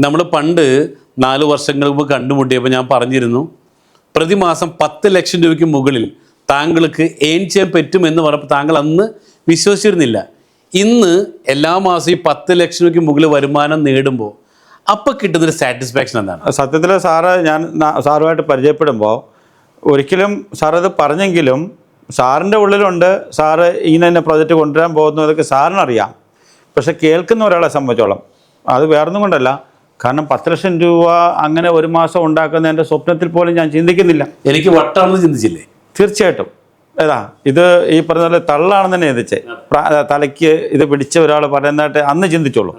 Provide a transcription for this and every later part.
നമ്മൾ പണ്ട് 4 വർഷങ്ങൾക്ക് മുമ്പ് കണ്ടുമുട്ടിയപ്പോൾ ഞാൻ പറഞ്ഞിരുന്നു, പ്രതിമാസം 10 ലക്ഷം രൂപയ്ക്ക് മുകളിൽ താങ്കൾക്ക് ഏൺ ചെയ്യാൻ പറ്റുമെന്ന് പറഞ്ഞപ്പോൾ താങ്കൾ അന്ന് വിശ്വസിച്ചിരുന്നില്ല. ഇന്ന് എല്ലാ മാസവും ഈ 10 ലക്ഷം രൂപയ്ക്ക് മുകളിൽ വരുമാനം നേടുമ്പോൾ അപ്പോൾ കിട്ടുന്നൊരു സാറ്റിസ്ഫാക്ഷൻ എന്താണ്? സത്യത്തിൽ സാറ് ഞാൻ സാറുമായിട്ട് പരിചയപ്പെടുമ്പോൾ ഒരിക്കലും സാറത് പറഞ്ഞെങ്കിലും സാറിൻ്റെ ഉള്ളിലുണ്ട് സാറ് ഇങ്ങനെ പ്രോജക്റ്റ് കൊണ്ടുവരാൻ പോകുന്നതൊക്കെ സാറിനറിയാം. പക്ഷെ കേൾക്കുന്ന ഒരാളെ സംബന്ധിച്ചോളം അത് വേറൊന്നും കൊണ്ടല്ല, കാരണം 10 ലക്ഷം രൂപ അങ്ങനെ ഒരു മാസം ഉണ്ടാക്കുന്ന എൻ്റെ സ്വപ്നത്തിൽ പോലും ഞാൻ ചിന്തിക്കുന്നില്ല. എനിക്ക് വട്ടാണെന്ന് ചിന്തിച്ചില്ലേ? തീർച്ചയായിട്ടും. ഏതാ ഇത് ഈ പറഞ്ഞ പോലെ തള്ളാണെന്ന് തന്നെ ചിന്തിച്ചേ. തലയ്ക്ക് ഇത് പിടിച്ച ഒരാൾ പറയുന്നതായിട്ട് അന്ന് ചിന്തിച്ചോളൂ.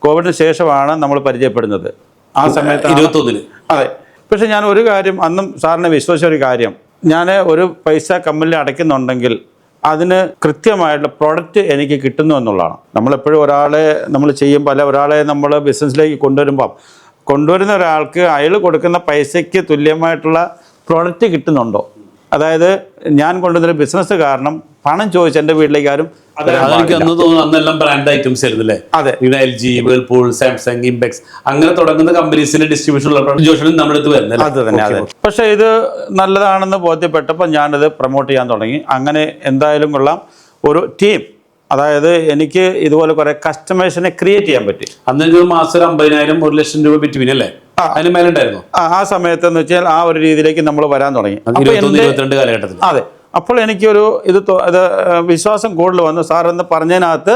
കോവിഡിന് ശേഷമാണ് നമ്മൾ പരിചയപ്പെടുന്നത്. ആ സമയത്ത് 21. അതെ. പക്ഷെ ഞാൻ ഒരു കാര്യം അന്നും സാറിനെ വിശ്വസിച്ച ഒരു കാര്യം, ഞാൻ ഒരു പൈസ കമ്പനിയിൽ അടയ്ക്കുന്നുണ്ടെങ്കിൽ അതിന് കൃത്യമായിട്ടുള്ള പ്രൊഡക്റ്റ് എനിക്ക് കിട്ടുന്നു എന്നുള്ളതാണ്. നമ്മളെപ്പോഴും ഒരാളെ നമ്മൾ ബിസിനസ്സിലേക്ക് കൊണ്ടുവരുന്ന ഒരാൾക്ക് അയാൾ കൊടുക്കുന്ന പൈസയ്ക്ക് തുല്യമായിട്ടുള്ള പ്രൊഡക്റ്റ് കിട്ടുന്നുണ്ടോ? അതായത് ഞാൻ കൊണ്ടുവന്നൊരു ബിസിനസ് കാരണം പണം ചോദിച്ച് എൻ്റെ വീട്ടിലേക്ക് ആരും അന്നെല്ലാം ബ്രാൻഡ് ഐറ്റംസ് ആയിരുന്നല്ലേ? അതെ. LG, വേൾപൂൾ, സാംസങ്, ഇംപെക്സ് അങ്ങനെ തുടങ്ങുന്ന കമ്പനീസിന്റെ ഡിസ്ട്രിബ്യൂഷൻ നമ്മുടെ അടുത്ത് വരുന്നത്. അത് തന്നെ. അതെ. പക്ഷേ ഇത് നല്ലതാണെന്ന് ബോധ്യപ്പെട്ടപ്പോൾ ഞാനിത് പ്രൊമോട്ട് ചെയ്യാൻ തുടങ്ങി. അങ്ങനെ എന്തായാലും കൊള്ളാം ഒരു ടീം, അതായത് എനിക്ക് ഇതുപോലെ കുറെ കസ്റ്റമേഴ്സിനെ ക്രിയേറ്റ് ചെയ്യാൻ പറ്റി. അന്ന് മാസം 50,000 1 ലക്ഷം രൂപ ബിറ്റ്വീൻ അല്ലേ? അതിന് മേലുണ്ടായിരുന്നു ആ സമയത്ത് എന്ന് വെച്ചാൽ ആ ഒരു രീതിയിലേക്ക് നമ്മൾ വരാൻ തുടങ്ങി. 22 കാലഘട്ടത്തിൽ. അതെ. അപ്പോൾ എനിക്കൊരു ഇത് വിശ്വാസം കൂടുതൽ വന്നു. സാർ എന്ന് പറഞ്ഞതിനകത്ത്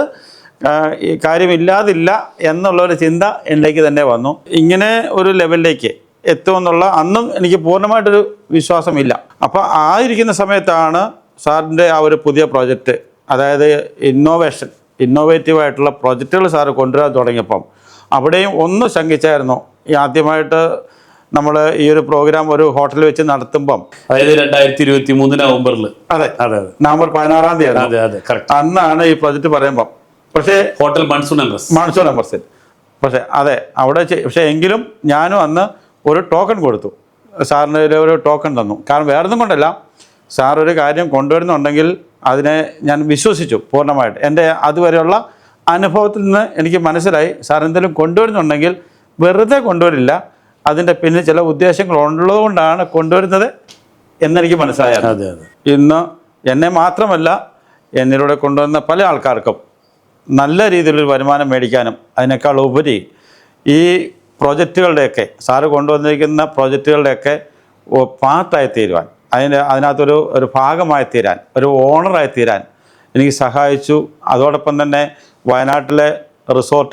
ഈ കാര്യമില്ലാതില്ല എന്നുള്ളൊരു ചിന്ത എന്നിലേക്ക് തന്നെ വന്നു. ഇങ്ങനെ ഒരു ലെവലിലേക്ക് എത്തുമെന്നുള്ള അന്നും എനിക്ക് പൂർണ്ണമായിട്ടൊരു വിശ്വാസമില്ല. അപ്പോൾ ആയിരിക്കുന്ന സമയത്താണ് സാറിൻ്റെ ആ ഒരു പുതിയ പ്രോജക്റ്റ്, അതായത് ഇന്നോവേറ്റീവായിട്ടുള്ള പ്രോജക്റ്റുകൾ സാറ് കൊണ്ടുവരാൻ തുടങ്ങിയപ്പം അവിടെയും ഒന്ന് ശങ്കിച്ചായിരുന്നു. ഈ ആദ്യമായിട്ട് നമ്മൾ ഈ ഒരു പ്രോഗ്രാം ഒരു ഹോട്ടലിൽ വെച്ച് നടത്തുമ്പം, അതായത് 2023 നവംബറിൽ, അതെ അതെ നവംബർ 16-ാം തീയതി അന്നാണ് ഈ പ്രോജക്റ്റ് പറയുമ്പം. പക്ഷേ ഹോട്ടൽ മൺസൂൺ എംബസി. പക്ഷേ അതെ അവിടെ പക്ഷേ എങ്കിലും ഞാനും അന്ന് ഒരു ടോക്കൺ കൊടുത്തു. സാറിന് ഒരു ടോക്കൺ തന്നു. കാരണം വേറൊന്നും കൊണ്ടല്ല, സാർ ഒരു കാര്യം കൊണ്ടുവരുന്നുണ്ടെങ്കിൽ അതിനെ ഞാൻ വിശ്വസിച്ചു പൂർണ്ണമായിട്ട്. എൻ്റെ അതുവരെയുള്ള അനുഭവത്തിൽ നിന്ന് എനിക്ക് മനസ്സിലായി സാർ എന്തെങ്കിലും കൊണ്ടുവരുന്നുണ്ടെങ്കിൽ വെറുതെ കൊണ്ടുവരില്ല, അതിൻ്റെ പിന്നെ ചില ഉദ്ദേശങ്ങൾ ഉള്ളതുകൊണ്ടാണ് കൊണ്ടുവരുന്നത് എന്നെനിക്ക് മനസ്സിലായത്. ഇന്ന് എന്നെ മാത്രമല്ല എന്നിലൂടെ കൊണ്ടുവന്ന പല ആൾക്കാർക്കും നല്ല രീതിയിലൊരു വരുമാനം മേടിക്കാനും അതിനേക്കാൾ ഉപരി ഈ പ്രോജക്റ്റുകളുടെയൊക്കെ സാറ് കൊണ്ടുവന്നിരിക്കുന്ന പ്രോജക്റ്റുകളുടെയൊക്കെ പാർട്ടായി തീരുവാൻ, അതിനകത്തൊരു ഭാഗമായി തീരാൻ, ഒരു ഓണറായി തീരാൻ എനിക്ക് സഹായിച്ചു. അതോടൊപ്പം തന്നെ വയനാട്ടിലെ റിസോർട്ട്